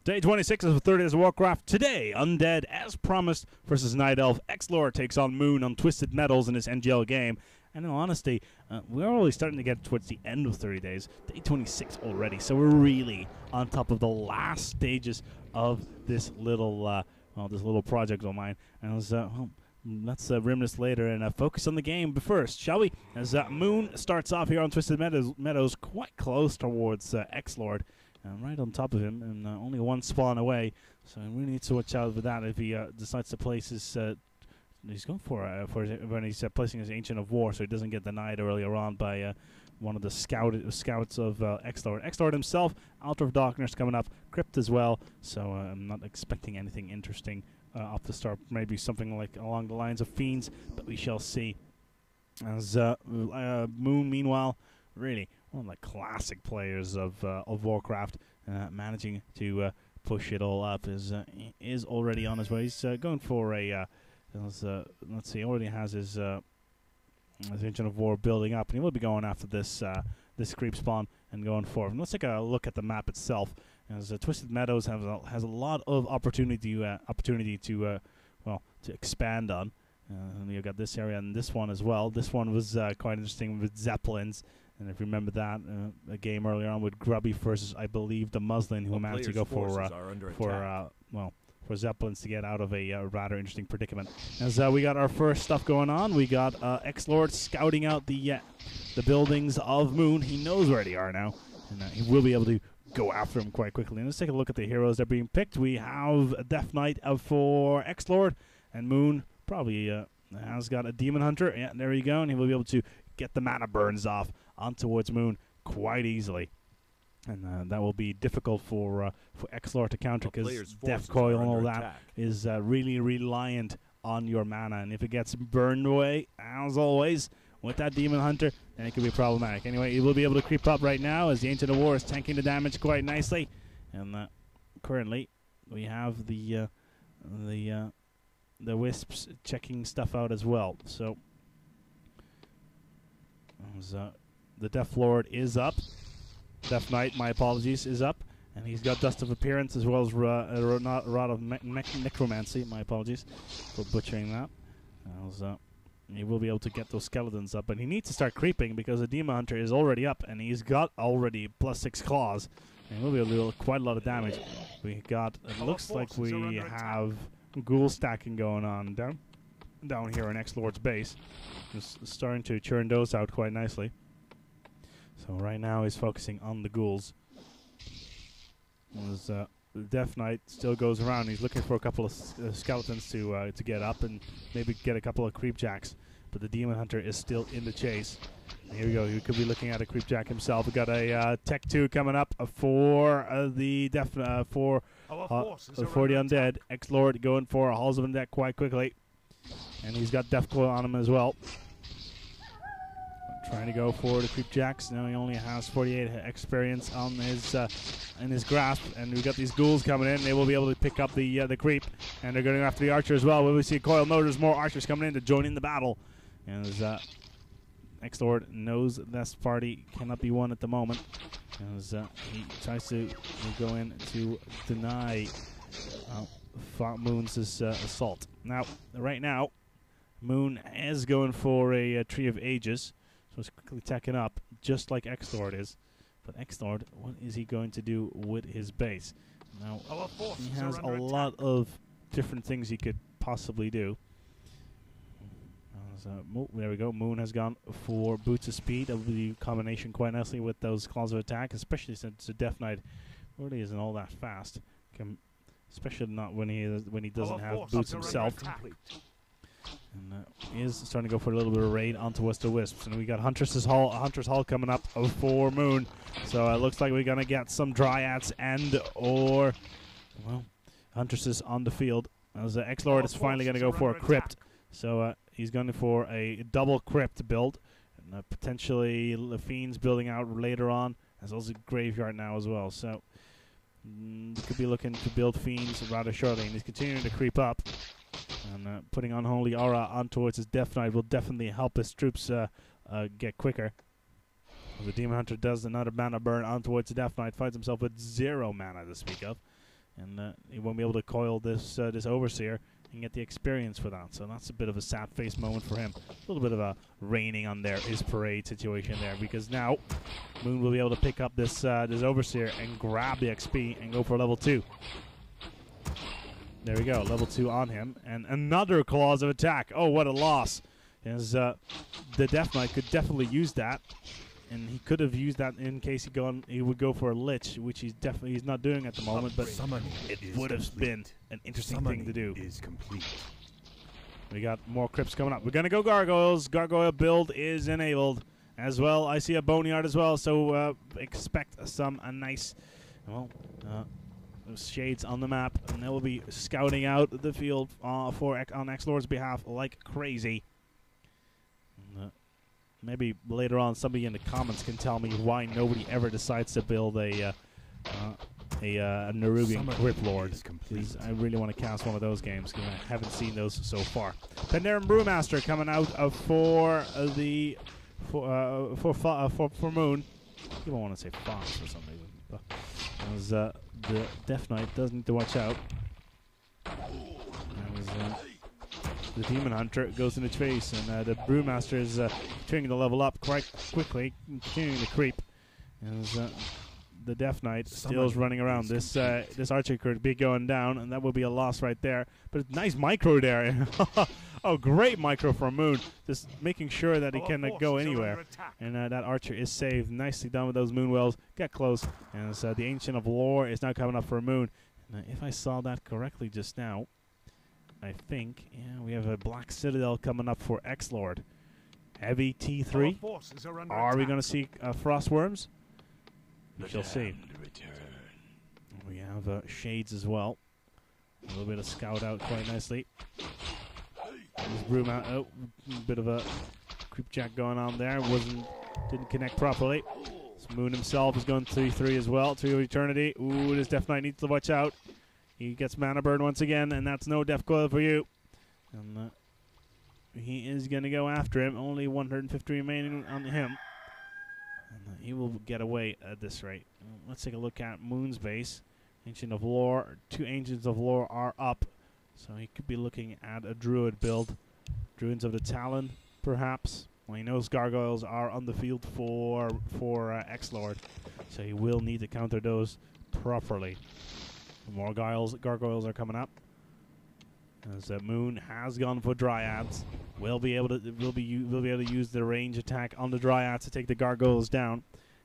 Day 26 of the 30 days of Warcraft. Today, Undead, as promised, versus Night Elf. XlorD takes on Moon on Twisted Metals in this NGL game. And in all honesty, we're already starting to get towards the end of 30 days. Day 26 already, so we're really on top of the last stages of this little, this little project of mine. And let's reminisce later and focus on the game first, shall we? As Moon starts off here on Twisted Meadows, quite close towards XlorD. Right on top of him, and only one spawn away. So he really needs to watch out for that if he decides to place his. He's going for when he's placing his Ancient of War, so he doesn't get denied earlier on by one of the scouts of XlorD. XlorD himself, Altar of Darkness coming up, Crypt as well. So I'm not expecting anything interesting off the start. Maybe something like along the lines of Fiends, but we shall see. As Moon, meanwhile, really one of the classic players of Warcraft, managing to push it all up, is already on his way. He's going for a let's see, already has his Ancient of War building up, and he will be going after this this creep spawn and going forward. And let's take a look at the map itself. As Twisted Meadows has a lot of opportunity to expand on. And you've got this area and this one as well. This one was quite interesting with Zeppelins. And if you remember that, a game earlier on with Grubby versus, I believe, the Muslin, who managed to go for Zeppelins to get out of a rather interesting predicament. As we got our first stuff going on, we got XlorD scouting out the buildings of Moon. He knows where they are now, and he will be able to go after him quite quickly. And let's take a look at the heroes that are being picked. We have a Death Knight for XlorD, and Moon probably has got a Demon Hunter. Yeah, there you go, and he will be able to get the mana burns off on towards Moon quite easily. And that will be difficult for XlorD to counter, because Death Coil and all that is really reliant on your mana. And if it gets burned away, as always, with that Demon Hunter, then it could be problematic. Anyway, he will be able to creep up right now as the Ancient of War is tanking the damage quite nicely. And currently, we have the Wisps checking stuff out as well. So the Death Lord is up. Death Knight, my apologies, is up. And he's got Dust of Appearance as well as Rod of Necromancy. My apologies for butchering that. He will be able to get those skeletons up. But he needs to start creeping because the Demon Hunter is already up. And he's got already +6 claws. And he will be able to do quite a lot of damage. We got, it looks like we have ghoul stacking going on down here in XlorD's base. Just starting to churn those out quite nicely. So right now he's focusing on the ghouls. As Death Knight still goes around, he's looking for a couple of skeletons to get up and maybe get a couple of creepjacks. But the Demon Hunter is still in the chase. And here we go. He could be looking at a creepjack himself. We got a Tech 2 coming up for the for the Undead. XlorD going for Halls of Undead quite quickly, and he's got Death Coil on him as well. Trying to go for the creepjacks. Now he only has 48 experience on his in his grasp, and we got these ghouls coming in. They will be able to pick up the creep, and they're going after the archer as well. When we see Coil, no, there's more archers coming in to join in the battle, and as XlorD knows this party cannot be won at the moment, as he tries to go in to deny Moon's assault. Now, right now, Moon is going for a Tree of Ages. So it's quickly tacking up, just like XlorD is. But XlorD, what is he going to do with his base? Now, he has a lot of different things he could possibly do. There we go. Moon has gone for Boots of Speed. That will be combination quite nicely with those Claws of Attack, especially since the Death Knight really isn't all that fast. Especially not when he doesn't have Boots himself. And he is starting to go for a little bit of raid onto the Wisps. And we got Huntress Hall coming up for Moon. So it looks like we're going to get some Dryads and/or, well, Huntresses on the field. As XlorD is finally going to go for a Crypt. So he's going for a double Crypt build. And potentially the Fiends building out later on. As well as a Graveyard now as well. So could be looking to build Fiends rather shortly. And he's continuing to creep up. And putting Unholy Aura on towards his Death Knight will definitely help his troops get quicker. The Demon Hunter does another mana burn on towards the Death Knight, finds himself with 0 mana to speak of. and he won't be able to coil this this Overseer and get the experience for that. So that's a bit of a sad face moment for him. A little bit of a raining on his parade situation there, because now Moon will be able to pick up this this Overseer and grab the XP and go for level 2. There we go, level 2 on him, and another clause of attack. Oh, what a loss! As the Death Knight could definitely use that, and he could have used that in case he would go for a Lich, which he's not doing at the moment. But it would have been an interesting thing to do. We got more crypts coming up. We're gonna go Gargoyles. Gargoyle build is enabled as well. I see a Boneyard as well, so expect a nice, well, shades on the map, and they will be scouting out the field on XlorD's behalf like crazy. And, maybe later on somebody in the comments can tell me why nobody ever decides to build a Nerubian Crypt Lord. I really want to cast one of those games because I haven't seen those so far. Pandaren Brewmaster coming out for Moon. You don't want to say Fox for some reason. But as, the Death Knight does need to watch out. As, the Demon Hunter goes in its face, and the Brewmaster is continuing to level up quite quickly, continuing to creep. As the Death Knight still is running around. This Archer could be going down, and that would be a loss right there. But nice micro there. Oh, great micro from Moon. Just making sure that he can go anywhere. And that Archer is saved. Nicely done with those Moon Wells. Get close. And the Ancient of Lore is now coming up for Moon. And if I saw that correctly just now, I think, yeah, we have a Black Citadel coming up for XlorD. Heavy T3. Are we going to see Frostworms? We shall see. We have Shades as well. A little bit of scout out quite nicely. There's Broom out. Oh, bit of a creepjack going on there. Didn't connect properly. So Moon himself is going 3-3 as well. 3 of Eternity. Ooh, this Death Knight needs to watch out. He gets Mana Burn once again, and that's no Death Coil for you. And he is going to go after him. Only 150 remaining on him. And he will get away at this rate. Let's take a look at Moon's base. Ancient of Lore. 2 Ancients of Lore are up. So he could be looking at a Druid build. Druids of the Talon, perhaps. Well, he knows Gargoyles are on the field for XlorD. So he will need to counter those properly. More Gargoyles are coming up. As Moon has gone for Dryads. Will be able to use the range attack on the Dryads to take the Gargoyles down.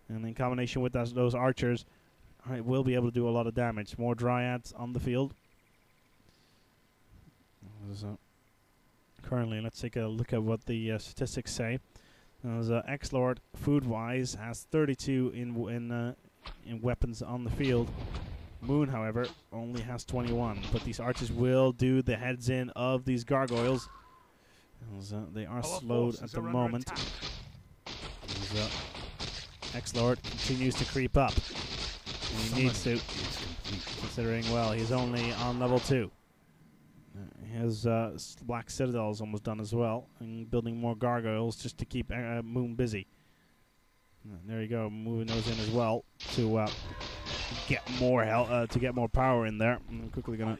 And in combination with those Archers, will be able to do a lot of damage. More Dryads on the field. Currently, let's take a look at what the statistics say. XlorD, food-wise, has 32 in weapons on the field. Moon, however, only has 21. But these Archers will do the heads in of these Gargoyles. They are slowed at the moment. XlorD continues to creep up. And he needs to, considering, well, he's only on level 2. His Black Citadel is almost done as well, and building more Gargoyles just to keep Moon busy. There you go, moving those in as well to get more power in there. I'm quickly gonna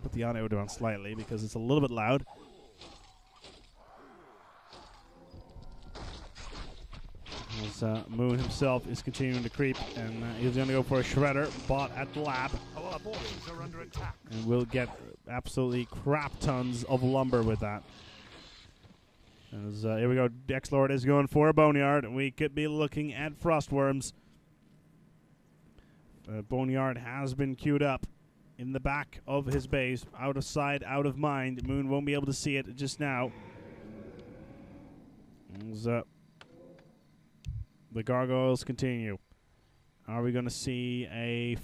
put the audio down slightly because it's a little bit loud. As Moon himself is continuing to creep, and he's going to go for a Shredder, bought at the lab. Our forces are under attack. And we'll get absolutely crap tons of lumber with that. As, here we go, XlorD is going for a Boneyard, and we could be looking at Frostworms. Boneyard has been queued up in the back of his base, out of sight, out of mind. Moon won't be able to see it just now. As, the Gargoyles continue. Are we going to see a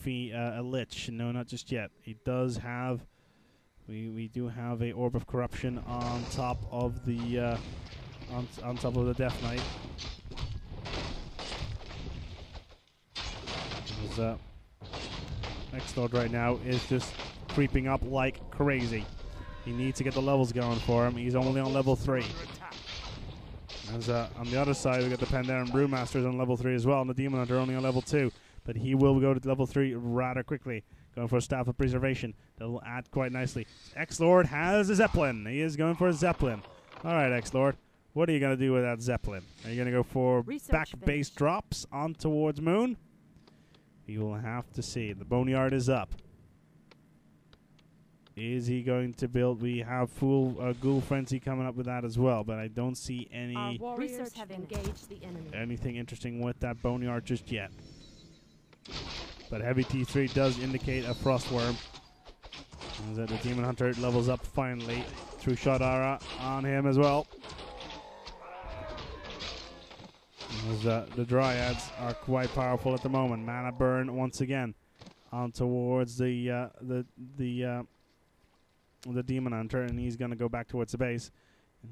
Lich? No, not just yet. He does have... We do have a Orb of Corruption on top of the on top of the Death Knight. XlorD right now is just creeping up like crazy. He needs to get the levels going for him. He's only on level 3. As, on the other side, we got the Pandaren Brewmasters on level 3 as well, and the Demon Hunter only on level 2. But he will go to level 3 rather quickly. going for a Staff of Preservation. That'll add quite nicely. XlorD has a Zeppelin. He is going for a Zeppelin. All right, XlorD. What are you going to do with that Zeppelin? Are you going to go for back base drops on towards Moon? You will have to see. The Boneyard is up. Is he going to build? We have full Ghoul Frenzy coming up with that as well, but I don't see any warriors have engaged the enemy. Anything interesting with that Boneyard just yet. But Heavy T3 does indicate a Frostworm. As the Demon Hunter levels up finally. True Shot Aura on him as well. As, the Dryads are quite powerful at the moment. Mana burn once again on towards the Demon Hunter, and he's going to go back towards the base.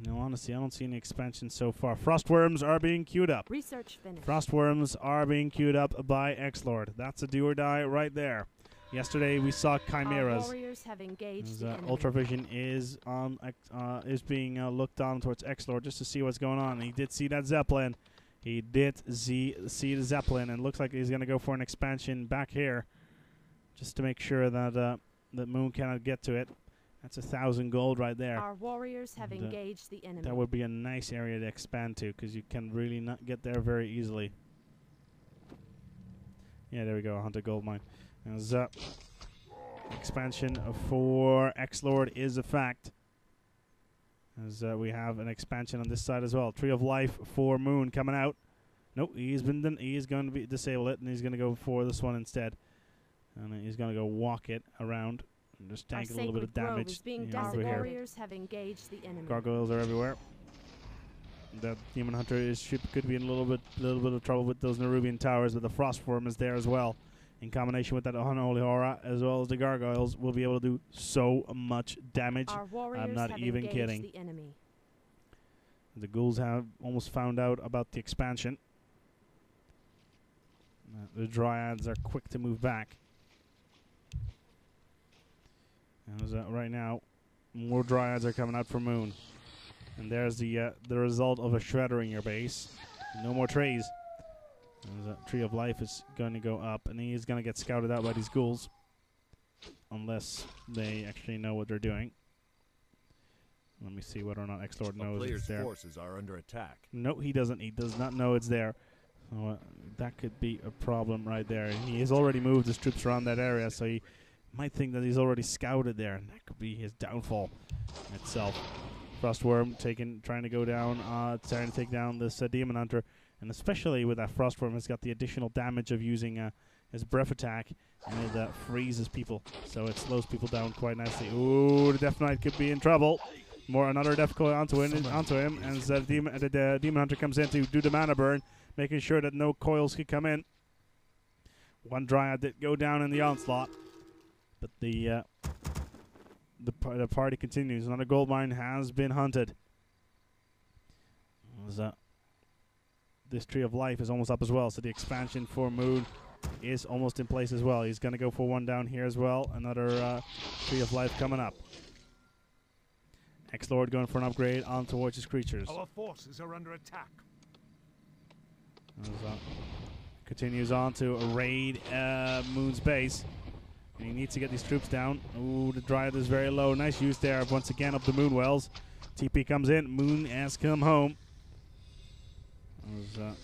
In all honesty, I don't see any expansion so far. Frostworms are being queued up. Research finished. Frostworms are being queued up by XlorD. That's a do or die right there. Yesterday we saw Chimeras. Our warriors have engaged Ultravision is being looked on towards XlorD just to see what's going on. He did see that Zeppelin. He did see the Zeppelin, and looks like he's going to go for an expansion back here, just to make sure that that Moon cannot get to it. That's 1,000 gold right there. Our warriors have engaged the enemy. That would be a nice area to expand to, because you can really not get there very easily. Yeah, there we go, Hunter Gold Mine. As, expansion for XlorD is a fact. As we have an expansion on this side as well. Tree of Life for Moon coming out. Nope, he is going to disable it, and he's going to go for this one instead. And he's going to go walk it around. And just tank a little bit of damage over here. Warriors have engaged the enemy. Gargoyles are everywhere. That Demon Hunter could be in a little bit of trouble with those Nerubian towers, but the Frostworm is there as well. In combination with that Unholy Aura, as well as the Gargoyles, will be able to do so much damage. I'm not even kidding. The ghouls have almost found out about the expansion. The Dryads are quick to move back. As, right now, more Dryads are coming out for Moon. And there's the result of a Shredder in your base. No more trees. Tree of Life is going to go up, and he's going to get scouted out by these ghouls. Unless they actually know what they're doing. Let me see whether or not XlorD knows it's there. Forces are under attack. No, he doesn't. He does not know it's there. So, that could be a problem right there. He has already moved his troops around that area, so he might think that he's already scouted there, and that could be his downfall itself. Frostworm trying to go down, trying to take down this Demon Hunter, and especially with that Frostworm, has got the additional damage of using his breath attack, and it freezes people, so it slows people down quite nicely. Ooh, the Death Knight could be in trouble. Another Death Coil onto him, and the Demon Hunter comes in to do the mana burn, making sure that no coils could come in. One Dryad did go down in the onslaught. But the party continues. Another gold mine has been hunted. This Tree of Life is almost up as well, so the expansion for Moon is almost in place as well. He's going to go for one down here as well. Another Tree of Life coming up. XlorD going for an upgrade on towards his creatures. Our forces are under attack. Continues on to raid Moon's base. And he needs to get these troops down. Ooh, the Dryad is very low. Nice use there once again of the Moon Wells. TP comes in. Moon has come home. The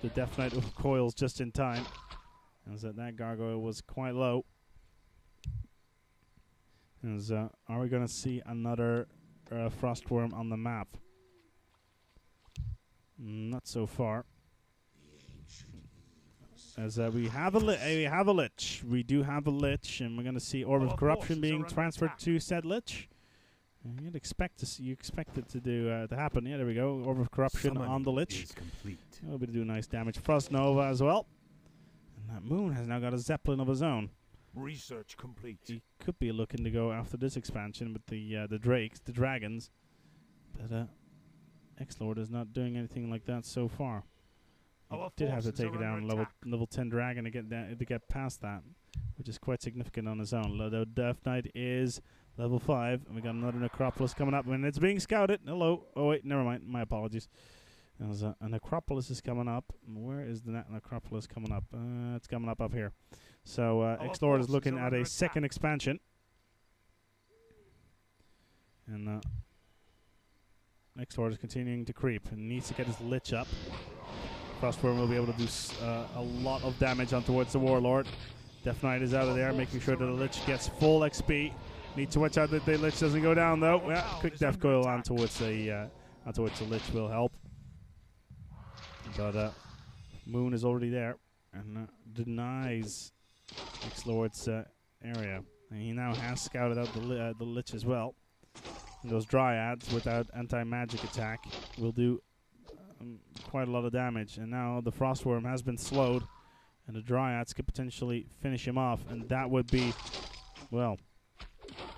Death Knight coils just in time. That Gargoyle was quite low. Are we going to see another Frostworm on the map? Not so far. As we have a Lich. We do have a Lich, and we're going to see Orb of Corruption being transferred to said Lich. You'd expect it to happen. Yeah, there we go. Orb of Corruption on the Lich. It'll be to do nice damage. Frost Nova as well. And that Moon has now got a Zeppelin of his own. Research complete. He could be looking to go after this expansion with the dragons. But XlorD is not doing anything like that so far. He did have to take it down level 10 dragon to get past that, which is quite significant on his own. The Death Knight is level 5, and we got another Necropolis coming up, and it's being scouted. Hello. Oh wait, never mind. My apologies. There's a Necropolis is coming up. Where is the Necropolis coming up? It's coming up here. So XlorD is looking at a second expansion. And XlorD is continuing to creep and needs to get his Lich up. Frostworm will be able to do a lot of damage on towards the Warlord. Death Knight is out of there, making sure that the Lich gets full XP. Need to watch out that the Lich doesn't go down though. Yeah, quick Death Coil on towards the Lich will help. But Moon is already there and denies XlorD's area. And he now has scouted out the Lich as well. And those Dryads without anti-magic attack will do quite a lot of damage. And now the Frostworm has been slowed, and the Dryads could potentially finish him off. And that would be, well,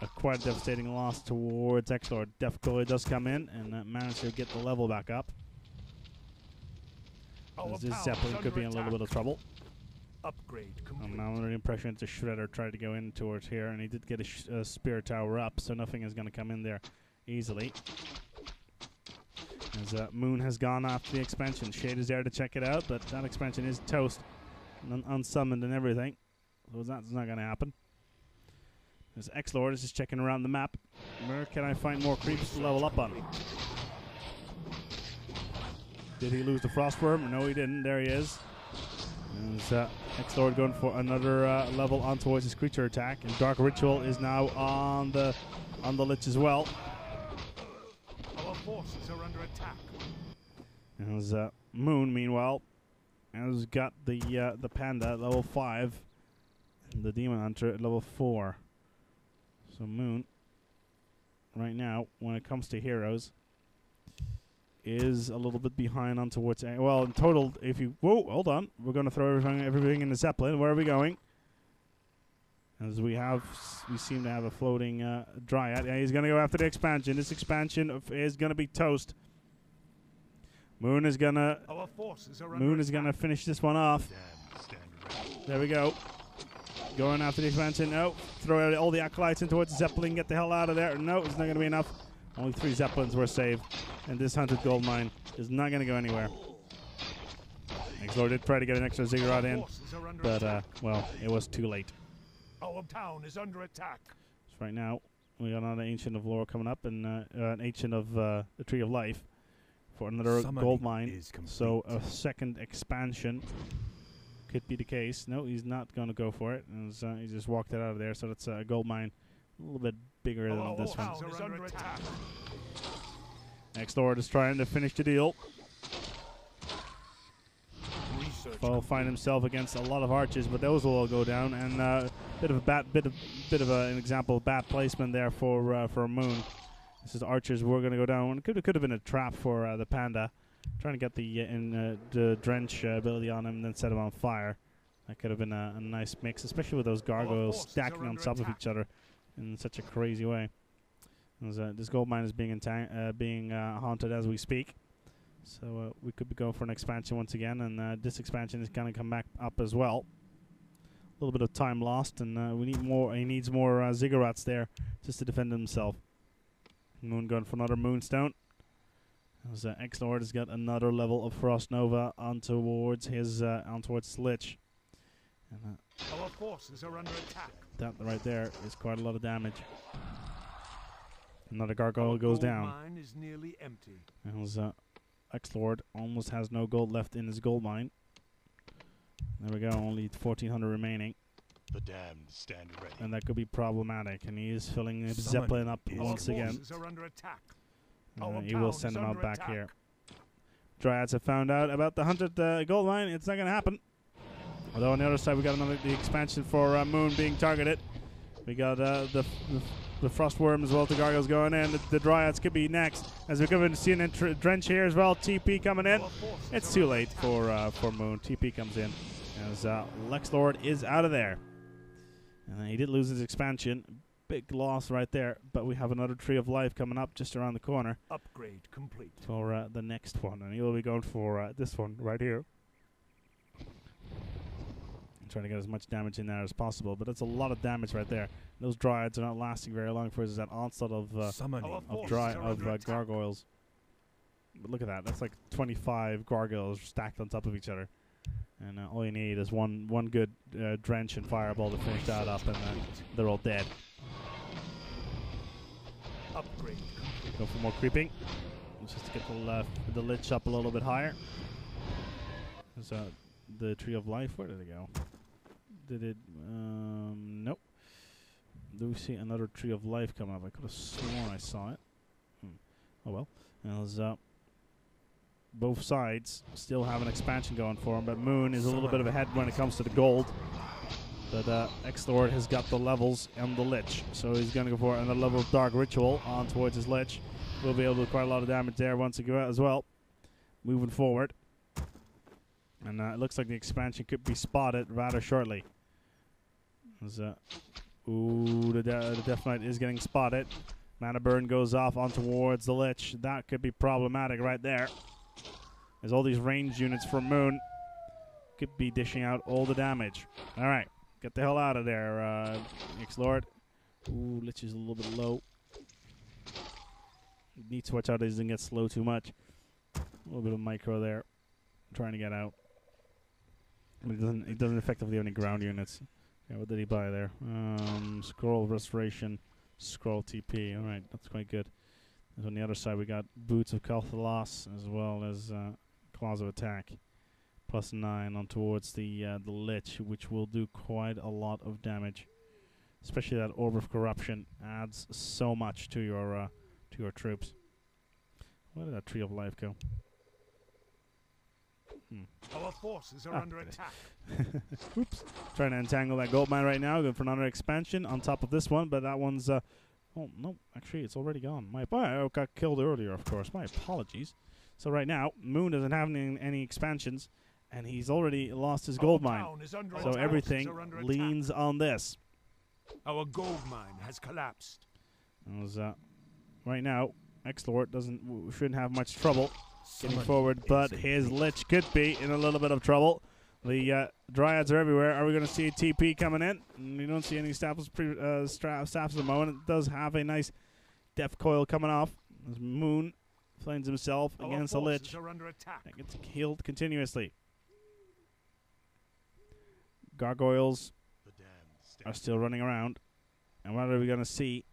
a quite devastating loss towards XlorD. Death Coil does come in and manage to get the level back up. This Zeppelin could be in a little bit of trouble. Upgrade complete. I'm now under the impression that the Shredder tried to go in towards here, and he did get a Spear Tower up, so nothing is going to come in there easily. As Moon has gone after the expansion. Shade is there to check it out, but that expansion is toast and unsummoned and everything, so that's not going to happen. As XlorD is just checking around the map. Where can I find more creeps to level up on? Did he lose the Frostworm? No, he didn't. There he is. There's XlorD going for another level on towards his creature attack, and Dark Ritual is now on the Lich as well. Our forces are under attack. And there's Moon, meanwhile, has got the Panda at level 5, and the Demon Hunter at level 4. So Moon, right now, when it comes to heroes, is a little bit behind on towards. Well, in total, if you hold on, we're going to throw everything in the Zeppelin. Where are we going? As we seem to have a floating Dryad. Yeah, he's going to go after the expansion. This expansion is going to be toast. Moon is going to finish this one off. There we go. Going after the expansion. No, throw out all the acolytes in towards the Zeppelin. Get the hell out of there. No, it's not going to be enough. Only 3 Zeppelins were saved, and this 100 gold mine is not going to go anywhere. XlorD did try to get an extra ziggurat in, but, well, it was too late. Our town is under attack. So right now, we got another Ancient of Lore coming up, and an Ancient of the Tree of Life for another gold mine. So a second expansion could be the case. No, he's not going to go for it. And he just walked it out of there, so that's a gold mine a little bit bigger than this one. XlorD is trying to finish the deal. Will find himself against a lot of archers, but those will all go down. And bit of an example of bad placement there for Moon. This is archers were going to go down. It could have been a trap for the Panda, trying to get the drench ability on him and then set him on fire. That could have been a nice mix, especially with those gargoyles stacking on top of each other in such a crazy way. This gold mine is being haunted as we speak. So we could be going for an expansion once again, and this expansion is going to come back up as well. A little bit of time lost, and we need more. He needs more ziggurats there just to defend himself. Moon going for another Moonstone. As XlorD has got another level of Frost Nova on towards his Lich. And, our forces are under attack. That right there is quite a lot of damage. Another gargoyle goes down. Mine is nearly empty. As XlorD almost has no gold left in his gold mine. There we go, only 1,400 remaining. The damned stand ready. And that could be problematic. And he is filling his Zeppelin up once again. Are under attack. He will send him out back here. Dryads have found out about the 100 gold mine. It's not going to happen. Although on the other side, we got the expansion for Moon being targeted. We got the Frostworm as well. The gargoyles going in. The Dryads could be next. As we're going to see an drench here as well. TP coming in. It's too late for Moon. TP comes in as XlorD is out of there. And he did lose his expansion. Big loss right there. But we have another Tree of Life coming up just around the corner. Upgrade complete. For the next one. And he will be going for this one right here. Trying to get as much damage in there as possible, but that's a lot of damage right there. Those Dryads are not lasting very long for us. That onslaught of gargoyles. But look at that. That's like 25 gargoyles stacked on top of each other. And all you need is one good drench and fireball to finish that up, and they're all dead. Upgrade. Go for more creeping, just to get the lich up a little bit higher. There's the Tree of Life. Where did it go? Did it? Nope. Do we see another Tree of Life come up? I could have sworn I saw it. Oh well. And there's both sides still have an expansion going for them, but Moon is a little bit of ahead when it comes to the gold. But XlorD has got the levels and the Lich, so he's going to go for another level of Dark Ritual on towards his Lich. We'll be able to do quite a lot of damage there once it goes out as well. Moving forward. And it looks like the expansion could be spotted rather shortly. Ooh, the Death Knight is getting spotted. Mana Burn goes off on towards the Lich. That could be problematic right there. As all these ranged units from Moon could be dishing out all the damage. Alright, get the hell out of there, XlorD. Ooh, Lich is a little bit low. Need to watch out he doesn't get slow too much. A little bit of micro there. Trying to get out. But it doesn't effectively have any ground units. Yeah, what did he buy there? Scroll Restoration, Scroll TP. Alright, that's quite good. And on the other side we got Boots of Kalthalos as well as Claws of Attack. +9 on towards the Lich, which will do quite a lot of damage. Especially that Orb of Corruption adds so much to your troops. Where did that Tree of Life go? Our forces are under attack. Oops. Trying to entangle that gold mine right now. Going for another expansion on top of this one, but that one's oh no, actually it's already gone. I got killed earlier, of course. My apologies. So right now, Moon doesn't have any expansions, and he's already lost his gold mine. So everything leans on this. Our gold mine has collapsed. Right now, XlorD shouldn't have much trouble getting forward, but his Lich could be in a little bit of trouble. The Dryads are everywhere. Are we going to see a TP coming in? We don't see any staffs at the moment. It does have a nice Death Coil coming off. As Moon finds himself against a Lich. That gets healed continuously. Gargoyles are still running around. And what are we going to see?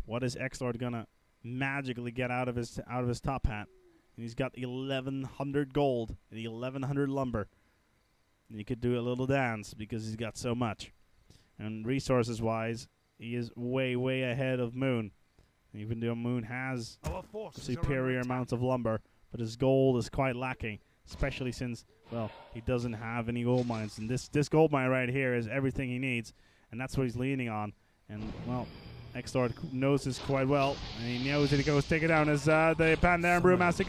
What is XlorD going to magically get out of his top hat? And he's got 1,100 gold and 1,100 lumber. And he could do a little dance because he's got so much. And resources-wise, he is way, way ahead of Moon. Even though Moon has superior amounts of lumber, but his gold is quite lacking, especially since, well, he doesn't have any gold mines. And this gold mine right here is everything he needs, and that's what he's leaning on. And, well, XlorD knows this quite well, and he knows that he goes take it down as the Pandaren Brewmaster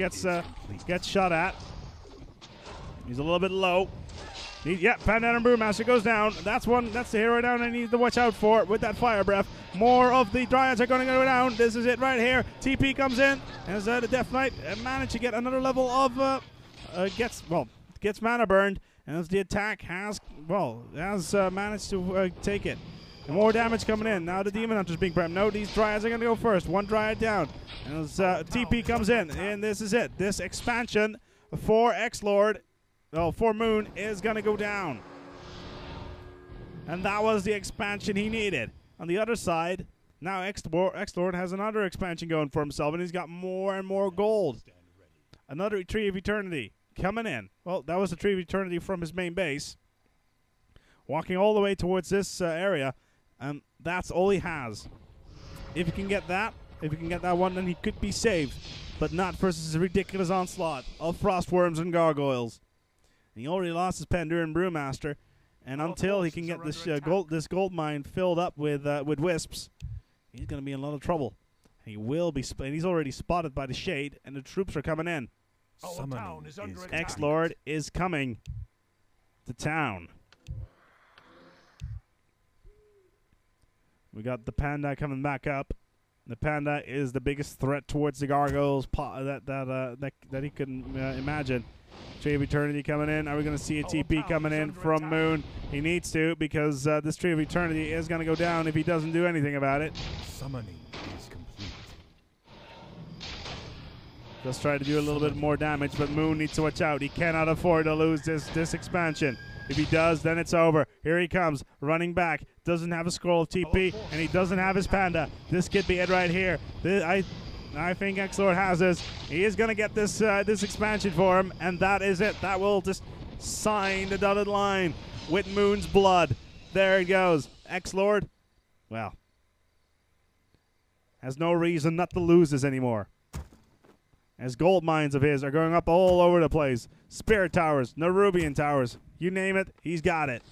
gets shot at. He's a little bit low. Pandaren Brewmaster goes down. That's the hero down I need to watch out for with that fire breath. More of the Dryads are going to go down. This is it right here. TP comes in as the Death Knight managed to get another level of gets mana burned, and as the attack has managed to take it. And more damage coming in. Now the Demon Hunter's being prepped. No, these Dryads are going to go first. One Dryad down. And as TP comes in, and this is it. This expansion for XlorD, for Moon, is going to go down. And that was the expansion he needed. On the other side, now XlorD has another expansion going for himself, and he's got more and more gold. Another Tree of Eternity coming in. Well, that was the Tree of Eternity from his main base. Walking all the way towards this area. And that's all he has. If he can get that one, then he could be saved. But not versus a ridiculous onslaught of Frostworms and Gargoyles. And he already lost his Pandaren Brewmaster. And until he can get this gold mine filled up with wisps, he's going to be in a lot of trouble. He will be, and he's already spotted by the Shade, and the troops are coming in. XlorD is coming to town. We got the Panda coming back up. The Panda is the biggest threat towards the Gargoyles that he can imagine. Tree of Eternity coming in. Are we going to see a TP coming in from Moon? He needs to, because this Tree of Eternity is going to go down if he doesn't do anything about it. Summoning is complete. Just try to do a little bit more damage, but Moon needs to watch out. He cannot afford to lose this expansion. If he does, then it's over. Here he comes, running back. Doesn't have a scroll of TP, and he doesn't have his panda. This could be it right here. I think XlorD has this. He is going to get this this expansion for him, and that is it. That will just sign the dotted line with Moon's blood. There it goes. XlorD, well, has no reason not to lose this anymore. As gold mines of his are going up all over the place. Spirit towers, Nerubian towers, you name it, he's got it.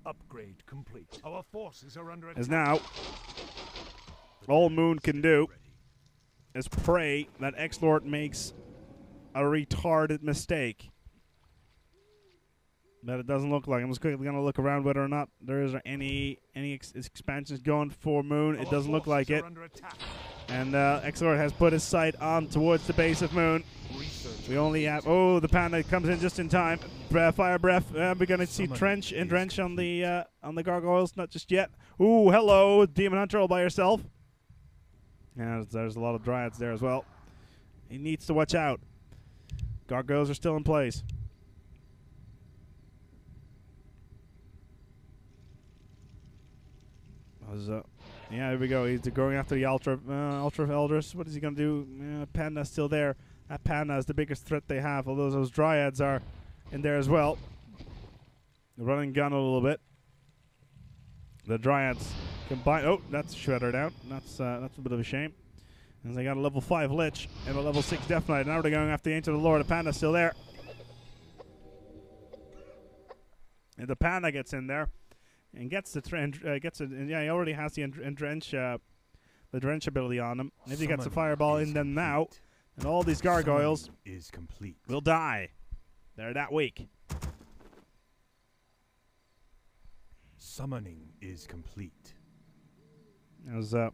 Upgrade complete. Our forces are under attack. As now, all Moon can do is pray that XlorD makes a retarded mistake. That it doesn't look like. I'm just quickly going to look around whether or not there is any expansions going for Moon. It doesn't look like it. And XlorD has put his sight on towards the base of Moon. We only have... Oh, the panda comes in just in time. Fire breath. We're going to see Drench on the gargoyles. Not just yet. Ooh, hello, Demon Hunter all by yourself. And there's a lot of dryads there as well. He needs to watch out. Gargoyles are still in place. Yeah, here we go. He's going after the Ultra Eldris. What is he going to do? Panda's still there. That panda is the biggest threat they have, although those dryads are in there as well. They're running gun a little bit. The dryads combine. Oh, that's Shredder down. That's a bit of a shame. And they got a level 5 Lich and a level 6 Death Knight. Now they're going after the Ancient of the Lord. The panda's still there. And the panda gets in there. And gets yeah, he already has the drench ability on him. If he gets a fireball in them now, and all these gargoyles will die. They're that weak. Summoning is complete. As our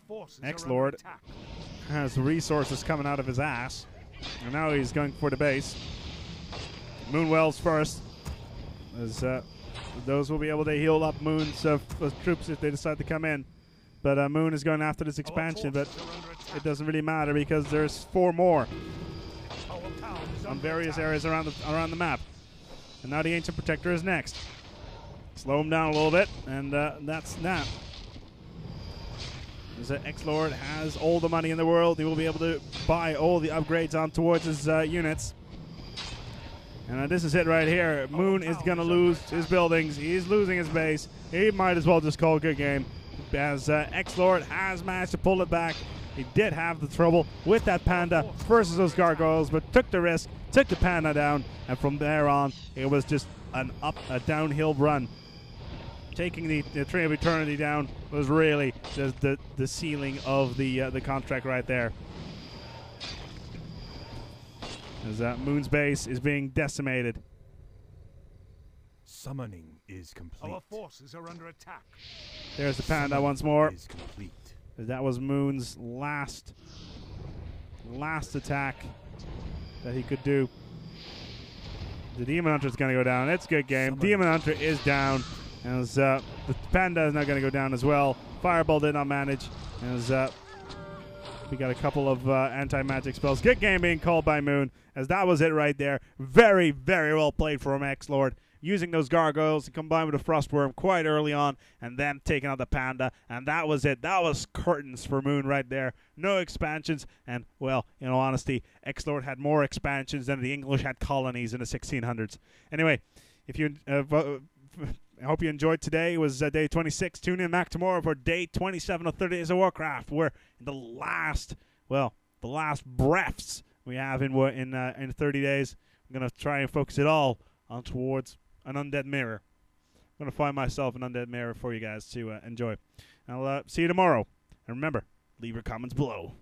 forces XlorD has resources coming out of his ass, and now he's going for the base. Moonwell's first. As those will be able to heal up Moon's troops if they decide to come in. But Moon is going after this expansion, but it doesn't really matter because there's 4 more on various areas around the map. And now the Ancient Protector is next. Slow him down a little bit, and that's that. As XlorD has all the money in the world, he will be able to buy all the upgrades on towards his units. And this is it right here. Moon is going to lose his buildings. He's losing his base. He might as well just call a good game. As XlorD has managed to pull it back. He did have the trouble with that panda versus those gargoyles, but took the risk, took the panda down, and from there on, it was just a downhill run. Taking the Tree of Eternity down was really just the ceiling of the contract right there. As Moon's base is being decimated. Summoning is complete. Our forces are under attack. There's the panda once more. Is complete. That was Moon's last attack that he could do. The Demon Hunter is going to go down. It's a good game. Demon Hunter is down. As the panda is now going to go down as well. Fireball did not manage. As we got a couple of anti-magic spells. Good game being called by Moon, as that was it right there. Very, very well played from XlorD. Using those gargoyles to combine with the Frostworm quite early on, and then taking out the panda, and that was it. That was curtains for Moon right there. No expansions, and, well, in all honesty, XlorD had more expansions than the English had colonies in the 1600s. Anyway, if you... I hope you enjoyed today. It was day 26. Tune in back tomorrow for day 27 of 30 Days of Warcraft. We're in the last breaths we have in 30 days. I'm going to try and focus it all on towards an undead mirror. I'm going to find myself an undead mirror for you guys to enjoy. I'll see you tomorrow. And remember, leave your comments below.